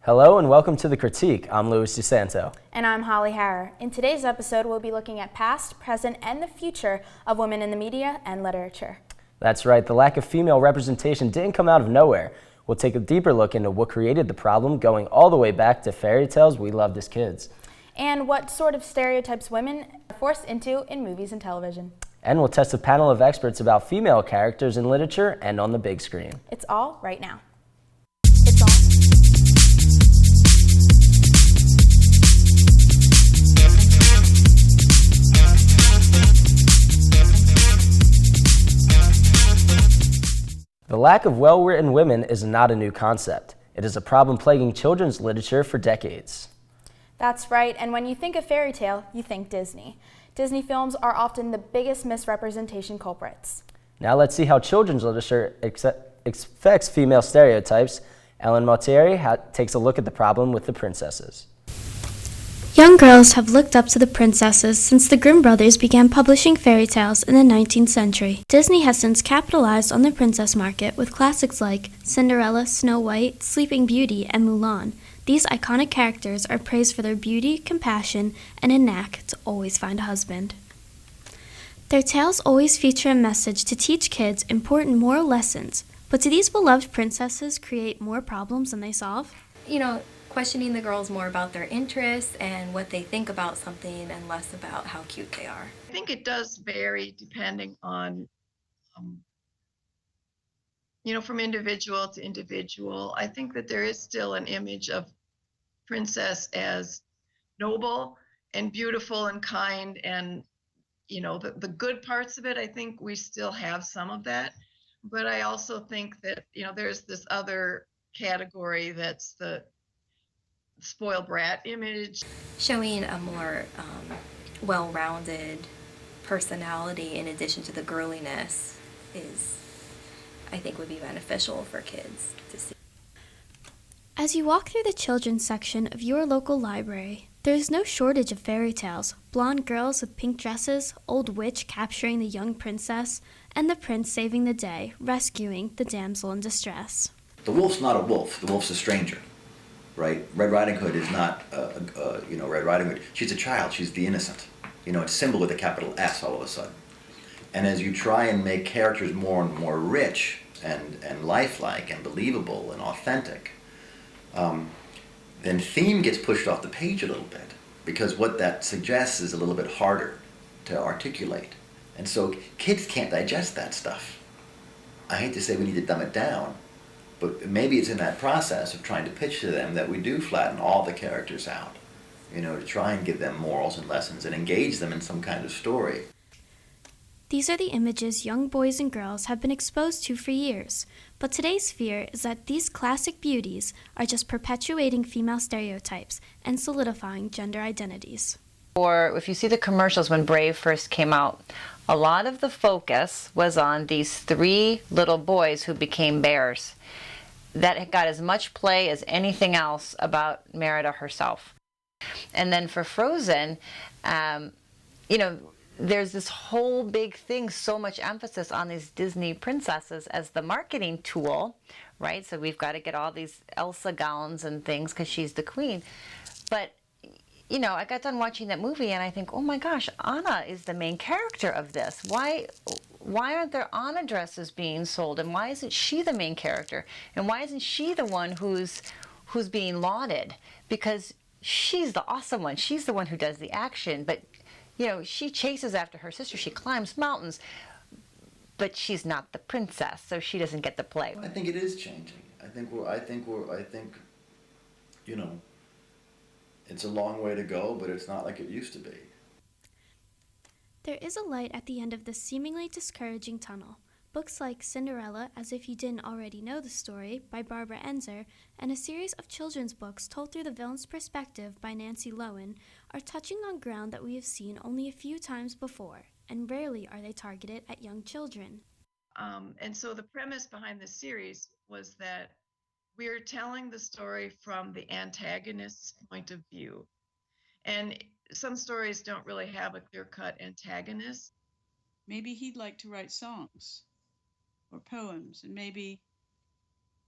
Hello and welcome to The Critique. I'm DeSanto. And I'm Harrar. In today's episode, we'll be looking at past, present, and the future of women in the media and literature. That's right, the lack of female representation didn't come out of nowhere. We'll take a deeper look into what created the problem, going all the way back to fairy tales we loved as kids. And what sort of stereotypes women are forced into in movies and television. And we'll test a panel of experts about female characters in literature and on the big screen. It's all right now. It's all. The lack of well-written women is not a new concept. It is a problem plaguing children's literature for decades. That's right, and when you think of fairy tale, you think Disney. Disney films are often the biggest misrepresentation culprits. Now let's see how children's literature affects female stereotypes. Erynn Molettieri takes a look at the problem with the princesses. Young girls have looked up to the princesses since the Grimm brothers began publishing fairy tales in the 19th century. Disney has since capitalized on the princess market with classics like Cinderella, Snow White, Sleeping Beauty, and Mulan. These iconic characters are praised for their beauty, compassion, and a knack to always find a husband. Their tales always feature a message to teach kids important moral lessons, but do these beloved princesses create more problems than they solve? Questioning the girls more about their interests and what they think about something and less about how cute they are. I think it does vary depending on, from individual to individual. I think that there is still an image of princess as noble and beautiful and kind and, the good parts of it. I think we still have some of that. But I also think that, there's this other category that's the spoiled brat image. Showing a more well-rounded personality in addition to the girliness I think would be beneficial for kids to see. As you walk through the children's section of your local library, there is no shortage of fairy tales, blonde girls with pink dresses, old witch capturing the young princess, and the prince saving the day, rescuing the damsel in distress. The wolf's not a wolf, the wolf's a stranger. Right? Red Riding Hood is not, Red Riding Hood. She's a child. She's the innocent. It's symbol with a capital S all of a sudden. And as you try and make characters more and more rich and lifelike and believable and authentic, then theme gets pushed off the page a little bit because what that suggests is a little bit harder to articulate. And so kids can't digest that stuff. I hate to say we need to dumb it down, but maybe it's in that process of trying to pitch to them that we do flatten all the characters out, to try and give them morals and lessons and engage them in some kind of story. These are the images young boys and girls have been exposed to for years, but today's fear is that these classic beauties are just perpetuating female stereotypes and solidifying gender identities. Or if you see the commercials when Brave first came out, a lot of the focus was on these three little boys who became bears. That got as much play as anything else about Merida herself. And then for Frozen, there's this whole big thing, so much emphasis on these Disney princesses as the marketing tool, right? So we've got to get all these Elsa gowns and things because she's the queen. But, I got done watching that movie and I think, oh my gosh, Anna is the main character of this. Why aren't there Anna dresses being sold, and why isn't she the main character, and why isn't she the one who's being lauded? Because she's the awesome one. She's the one who does the action, but she chases after her sister. She climbs mountains, but she's not the princess, so she doesn't get the play. I think it is changing. I think it's a long way to go, but it's not like it used to be. There is a light at the end of this seemingly discouraging tunnel. Books like Cinderella, As If You Didn't Already Know the Story by Barbara Enzer, and a series of children's books told through the villain's perspective by Nancy Lowen are touching on ground that we have seen only a few times before, and rarely are they targeted at young children. And so the premise behind this series was that we're telling the story from the antagonist's point of view. And some stories don't really have a clear-cut antagonist. Maybe he'd like to write songs or poems, and maybe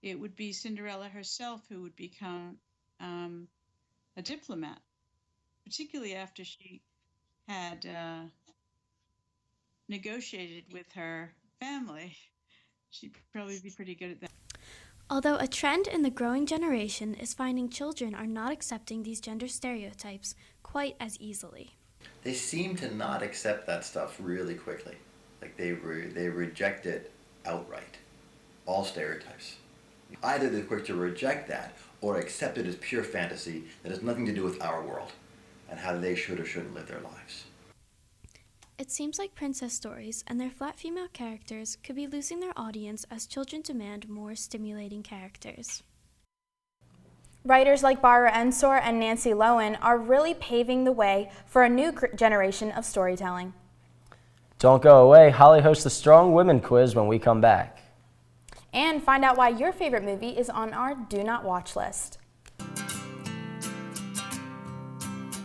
it would be Cinderella herself who would become a diplomat, particularly after she had negotiated with her family. She'd probably be pretty good at that. Although a trend in the growing generation is finding children are not accepting these gender stereotypes quite as easily. They seem to not accept that stuff really quickly. Like they reject it outright. All stereotypes. Either they're quick to reject that or accept it as pure fantasy that has nothing to do with our world and how they should or shouldn't live their lives. It seems like princess stories and their flat female characters could be losing their audience as children demand more stimulating characters. Writers like Barbara Ensor and Nancy Lowen are really paving the way for a new generation of storytelling. Don't go away. Holly hosts the Strong Women quiz when we come back. And find out why your favorite movie is on our Do Not Watch list.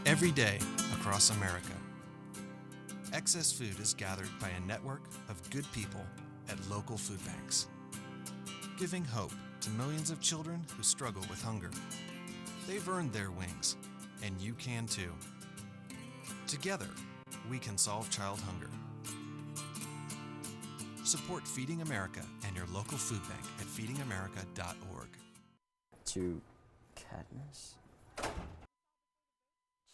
Every day across America, excess food is gathered by a network of good people at local food banks, giving hope to millions of children who struggle with hunger. They've earned their wings, and you can too. Together, we can solve child hunger. Support Feeding America and your local food bank at feedingamerica.org. To Katniss.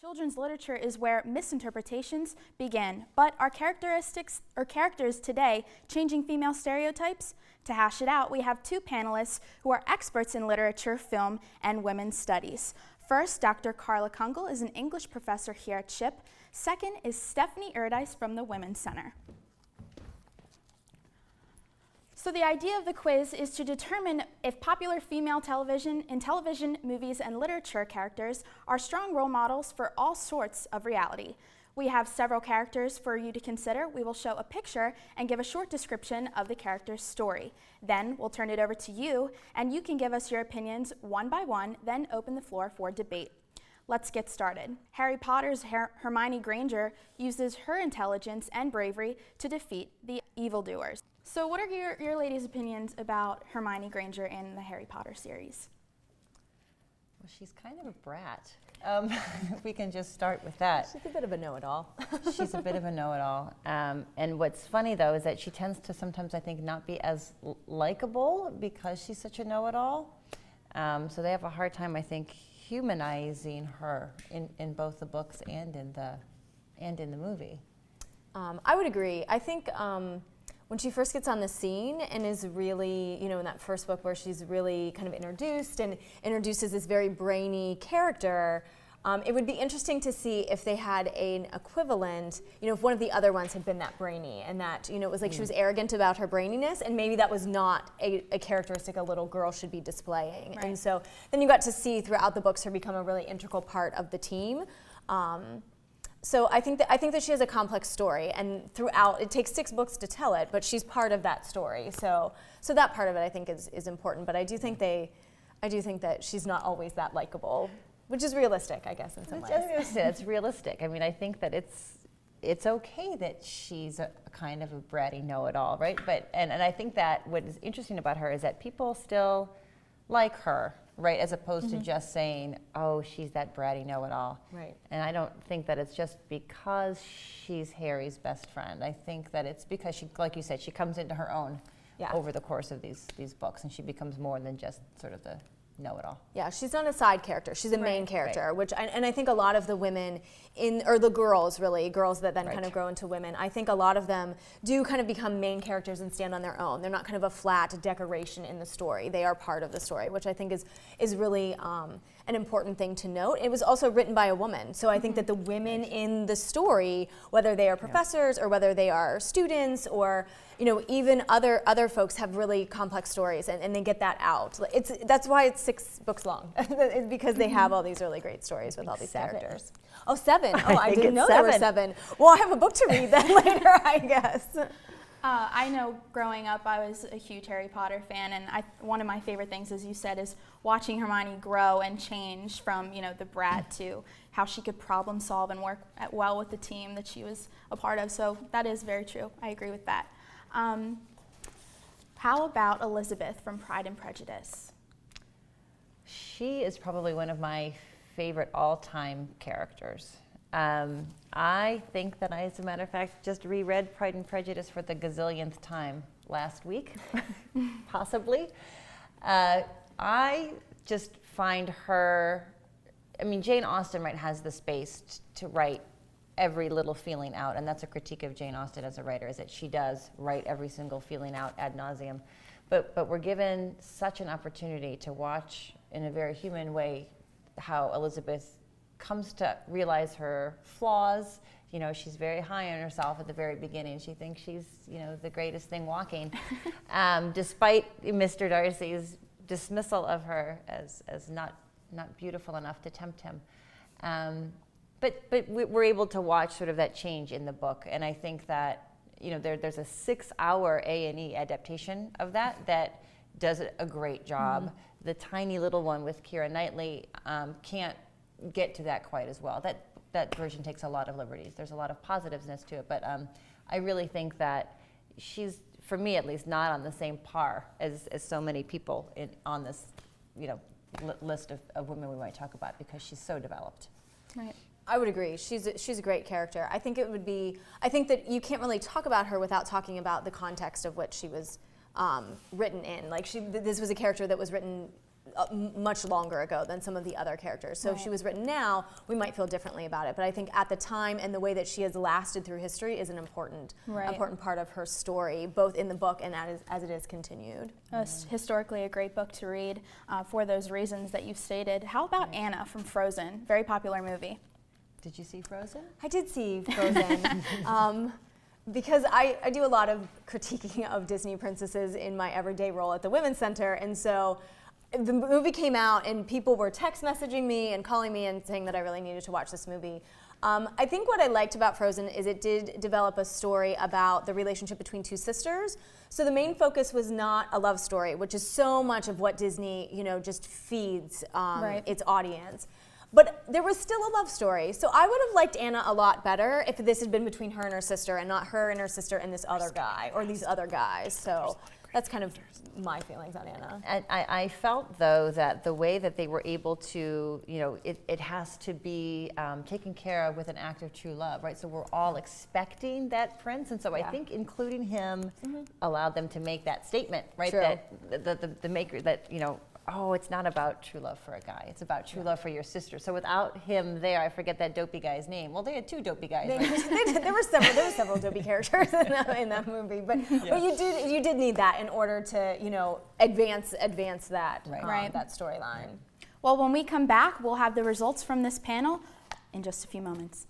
Children's literature is where misinterpretations begin, but are characters today changing female stereotypes? To hash it out, we have two panelists who are experts in literature, film, and women's studies. First, Dr. Carla Kungle is an English professor here at SHIP. Second is Stephanie Erdice from the Women's Center. So the idea of the quiz is to determine if popular female television, movies, and literature characters are strong role models for all sorts of reality. We have several characters for you to consider. We will show a picture and give a short description of the character's story. Then we'll turn it over to you, and you can give us your opinions one by one, then open the floor for debate. Let's get started. Harry Potter's Hermione Granger uses her intelligence and bravery to defeat the evildoers. So what are your ladies' opinions about Hermione Granger in the Harry Potter series? Well, she's kind of a brat. We can just start with that. She's a bit of a know-it-all. She's a bit of a know-it-all. And what's funny, though, is that she tends to sometimes, I think, not be as likable because she's such a know-it-all. So they have a hard time, I think, humanizing her in both the books and in the movie. I would agree. I think when she first gets on the scene and is really, in that first book where she's really kind of introduced and introduces this very brainy character, it would be interesting to see if they had an equivalent, if one of the other ones had been that brainy and that, it was like she was arrogant about her braininess and maybe that was not a characteristic a little girl should be displaying. Right. And so then you got to see throughout the books her become a really integral part of the team. So I think that she has a complex story, and throughout it takes 6 books to tell it, but she's part of that story. So that part of it I think is important. But I do think that she's not always that likable, which is realistic, I guess, in some ways. It's realistic. I mean, I think that it's okay that she's a kind of a bratty know-it-all, right? But and I think that what is interesting about her is that people still like her. Right, as opposed to just saying, oh, she's that bratty know-it-all. Right. And I don't think that it's just because she's Harry's best friend. I think that it's because she, like you said, she comes into her own over the course of these books, and she becomes more than just sort of the know-it-all. Yeah, she's not a side character. She's a main character, which I think a lot of the women or the girls that then kind of grow into women, I think a lot of them do kind of become main characters and stand on their own. They're not kind of a flat decoration in the story. They are part of the story, which I think is really an important thing to note. It was also written by a woman, so I think that the women in the story, whether they are professors or whether they are students or even other folks have really complex stories, and they get that out. That's why it's 6 books long, because they have all these really great stories with all these characters. Oh, 7. Oh, I didn't know there were 7. Well, I have a book to read then later, I guess. I know growing up I was a huge Harry Potter fan, and one of my favorite things, as you said, is watching Hermione grow and change from the brat to how she could problem solve and work well with the team that she was a part of. So that is very true. I agree with that. How about Elizabeth from Pride and Prejudice? She is probably one of my favorite all-time characters. I think that I, as a matter of fact, just reread Pride and Prejudice for the gazillionth time last week, possibly. I just find her, I mean, Jane Austen, right, has the space to write every little feeling out, and that's a critique of Jane Austen as a writer, is that she does write every single feeling out ad nauseum. But we're given such an opportunity to watch in a very human way how Elizabeth comes to realize her flaws. You know, she's very high on herself at the very beginning. She thinks she's, you know, the greatest thing walking, despite Mr. Darcy's dismissal of her as not beautiful enough to tempt him. But we're able to watch sort of that change in the book, and I think that, you know, there's a 6-hour A&E adaptation of that does a great job. Mm-hmm. The tiny little one with Keira Knightley can't get to that quite as well. That version takes a lot of liberties. There's a lot of positiveness to it, but I really think that she's, for me at least, not on the same par as so many people on this, you know, list of women we might talk about, because she's so developed. Right. I would agree. She's a great character. I think that you can't really talk about her without talking about the context of which she was written in. Like, this was a character that was written much longer ago than some of the other characters. So if she was written now, we might feel differently about it. But I think at the time and the way that she has lasted through history is an important part of her story, both in the book and as it is continued. Historically a great book to read for those reasons that you've stated. How about Anna from Frozen? Very popular movie. Did you see Frozen? I did see Frozen. Because I do a lot of critiquing of Disney princesses in my everyday role at the Women's Center, and so the movie came out and people were text messaging me and calling me and saying that I really needed to watch this movie. I think what I liked about Frozen is it did develop a story about the relationship between two sisters. So the main focus was not a love story, which is so much of what Disney, you know, just feeds its audience. But there was still a love story. So I would have liked Anna a lot better if this had been between her and her sister and not her and her sister and this other guy or these other guys. So that's kind of my feelings on Anna. And I felt, though, that the way that they were able to, you know, it has to be taken care of with an act of true love, right? So we're all expecting that prince, and so I think including him allowed them to make that statement, right? True. That the maker, that, you know, oh, it's not about true love for a guy. It's about true love for your sister. So without him there, I forget that dopey guy's name. Well, they had two dopey guys. There were several dopey characters in that movie, but you did need that in order to, you know, advance that that storyline. Well, when we come back, we'll have the results from this panel in just a few moments.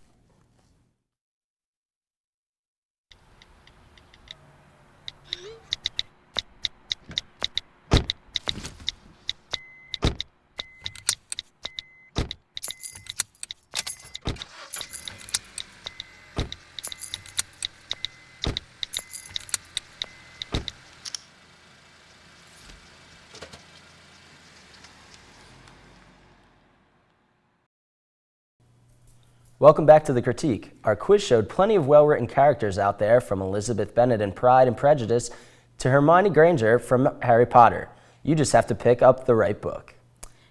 Welcome back to The Critique. Our quiz showed plenty of well-written characters out there, from Elizabeth Bennet in Pride and Prejudice to Hermione Granger from Harry Potter. You just have to pick up the right book.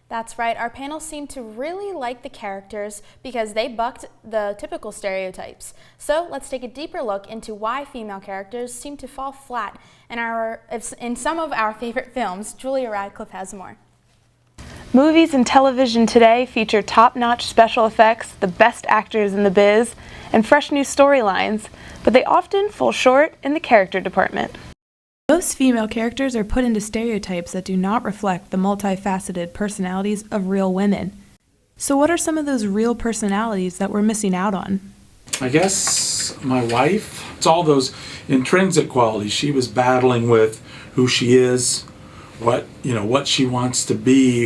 That's right. Our panel seemed to really like the characters because they bucked the typical stereotypes. So let's take a deeper look into why female characters seem to fall flat in some of our favorite films. Julia Radcliffe has more. Movies and television today feature top-notch special effects, the best actors in the biz, and fresh new storylines, but they often fall short in the character department. Most female characters are put into stereotypes that do not reflect the multifaceted personalities of real women. So what are some of those real personalities that we're missing out on? I guess my wife. It's all those intrinsic qualities. She was battling with who she is, what she wants to be,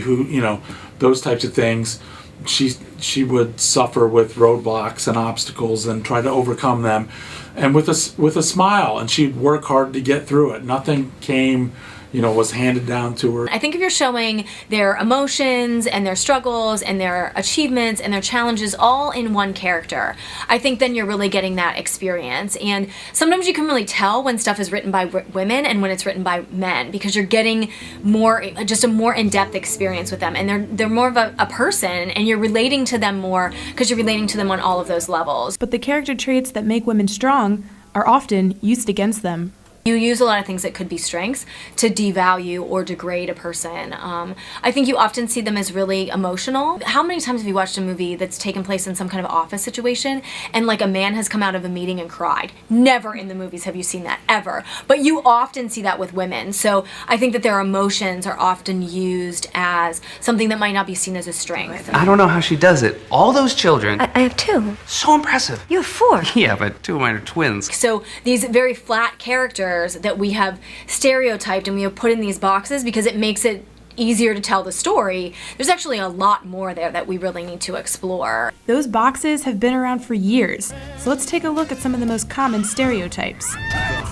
those types of things. She would suffer with roadblocks and obstacles and try to overcome them, and with a smile, and she'd work hard to get through it. Nothing came was handed down to her. I think if you're showing their emotions and their struggles and their achievements and their challenges all in one character, I think then you're really getting that experience. And sometimes you can really tell when stuff is written by women and when it's written by men, because you're getting just a more in-depth experience with them, and they're more of a person, and you're relating to them more because you're relating to them on all of those levels. But the character traits that make women strong are often used against them. You use a lot of things that could be strengths to devalue or degrade a person. I think you often see them as really emotional. How many times have you watched a movie that's taken place in some kind of office situation and like a man has come out of a meeting and cried? Never in the movies have you seen that, ever. But you often see that with women. So I think that their emotions are often used as something that might not be seen as a strength. I don't know how she does it. All those children. I have 2. So impressive. You have 4. Yeah, but 2 of mine are twins. So these very flat characters that we have stereotyped and we have put in these boxes because it makes it easier to tell the story, there's actually a lot more there that we really need to explore. Those boxes have been around for years, so let's take a look at some of the most common stereotypes.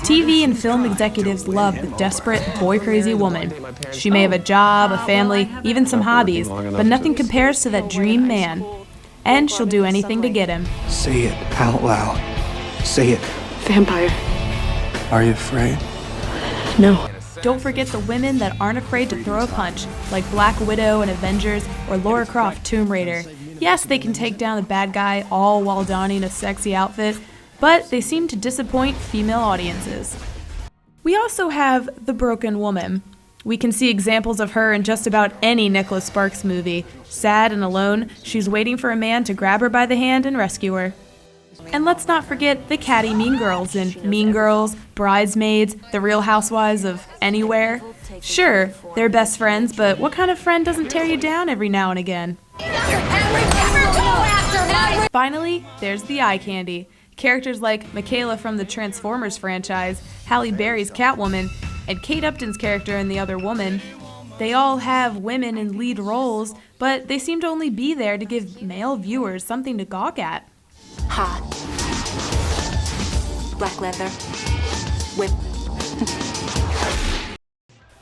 TV and film executives love the desperate, boy-crazy woman. She may have a job, a family, even some hobbies, but nothing compares to that dream man. And she'll do anything to get him. Say it out loud. Say it. Vampire. Are you afraid? No. Don't forget the women that aren't afraid to throw a punch, like Black Widow in Avengers or Lara Croft Tomb Raider. Yes, they can take down the bad guy all while donning a sexy outfit, but they seem to disappoint female audiences. We also have the broken woman. We can see examples of her in just about any Nicholas Sparks movie. Sad and alone, she's waiting for a man to grab her by the hand and rescue her. And let's not forget the catty mean girls in Mean Girls, Bridesmaids, The Real Housewives of Anywhere. Sure, they're best friends, but what kind of friend doesn't tear you down every now and again? Finally, there's the eye candy. Characters like Michaela from the Transformers franchise, Halle Berry's Catwoman, and Kate Upton's character in The Other Woman. They all have women in lead roles, but they seem to only be there to give male viewers something to gawk at. Hot. Black leather. Whip.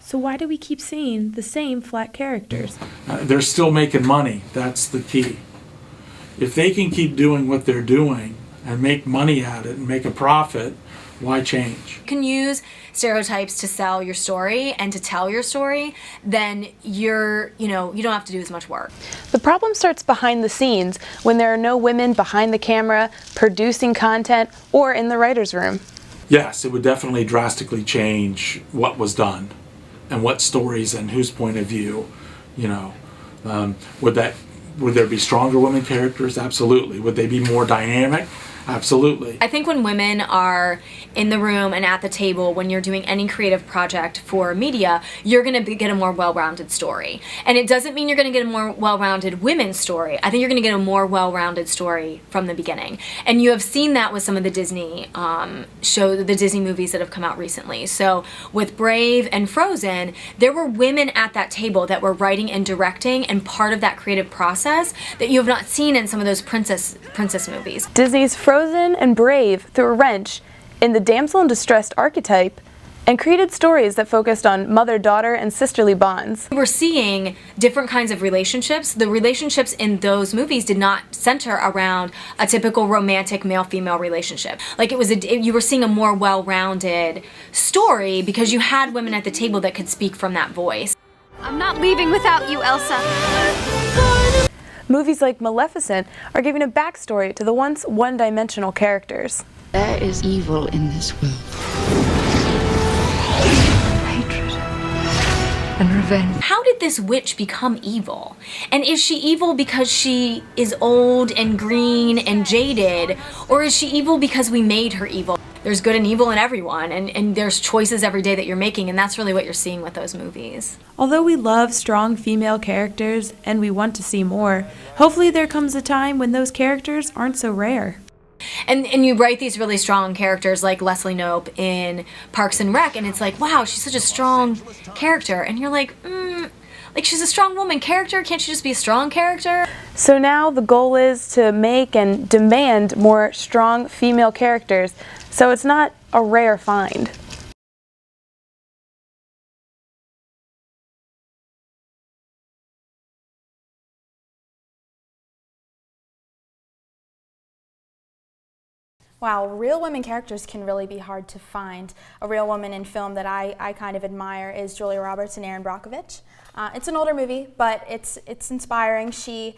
So why do we keep seeing the same flat characters? They're still making money. That's the key. If they can keep doing what they're doing and make money at it and make a profit, why change? You can use stereotypes to sell your story and to tell your story, then you don't have to do as much work. The problem starts behind the scenes when there are no women behind the camera, producing content, or in the writer's room. Yes, it would definitely drastically change what was done and what stories and whose point of view, would there be stronger women characters? Absolutely. Would they be more dynamic? Absolutely. I think when women are in the room and at the table, when you're doing any creative project for media, you're going to get a more well-rounded story. And it doesn't mean you're going to get a more well-rounded women's story. I think you're going to get a more well-rounded story from the beginning. And you have seen that with some of the Disney the Disney movies that have come out recently. So with Brave and Frozen, there were women at that table that were writing and directing and part of that creative process that you have not seen in some of those princess movies. Disney's Frozen and Brave threw a wrench in the damsel in distress archetype and created stories that focused on mother-daughter and sisterly bonds. We're seeing different kinds of relationships. The relationships in those movies did not center around a typical romantic male-female relationship. Like you were seeing a more well-rounded story because you had women at the table that could speak from that voice. I'm not leaving without you, Elsa. Movies like Maleficent are giving a backstory to the once one-dimensional characters. There is evil in this world. Hatred and revenge. How did this witch become evil? And is she evil because she is old and green and jaded? Or is she evil because we made her evil? There's good and evil in everyone, and there's choices every day that you're making, and that's really what you're seeing with those movies. Although we love strong female characters and we want to see more, hopefully there comes a time when those characters aren't so rare. And you write these really strong characters like Leslie Knope in Parks and Rec, and it's like, wow, she's such a strong character. And you're like, she's a strong woman character, can't she just be a strong character? So now the goal is to make and demand more strong female characters, so it's not a rare find. Wow, real women characters can really be hard to find. A real woman in film that I kind of admire is Julia Roberts and Erynn Brockovich. It's an older movie, but it's inspiring. She,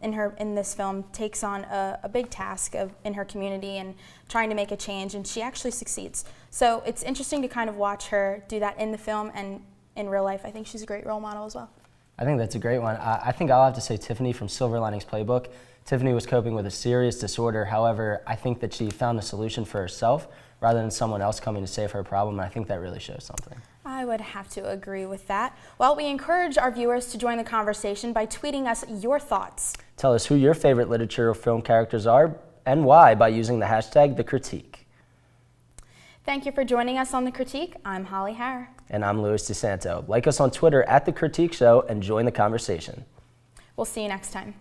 in this film, takes on a big task in her community and trying to make a change, and she actually succeeds. So it's interesting to kind of watch her do that in the film and in real life. I think she's a great role model as well. I think that's a great one. I think I'll have to say Tiffany from Silver Linings Playbook. Tiffany was coping with a serious disorder. However, I think that she found a solution for herself rather than someone else coming to save her problem, and I think that really shows something. I would have to agree with that. Well, we encourage our viewers to join the conversation by tweeting us your thoughts. Tell us who your favorite literature or film characters are and why by using the hashtag #TheCritique. Thank you for joining us on The Critique. I'm Holly Harrar. And I'm Louis DeSanto. Like us on Twitter @The Critique Show and join the conversation. We'll see you next time.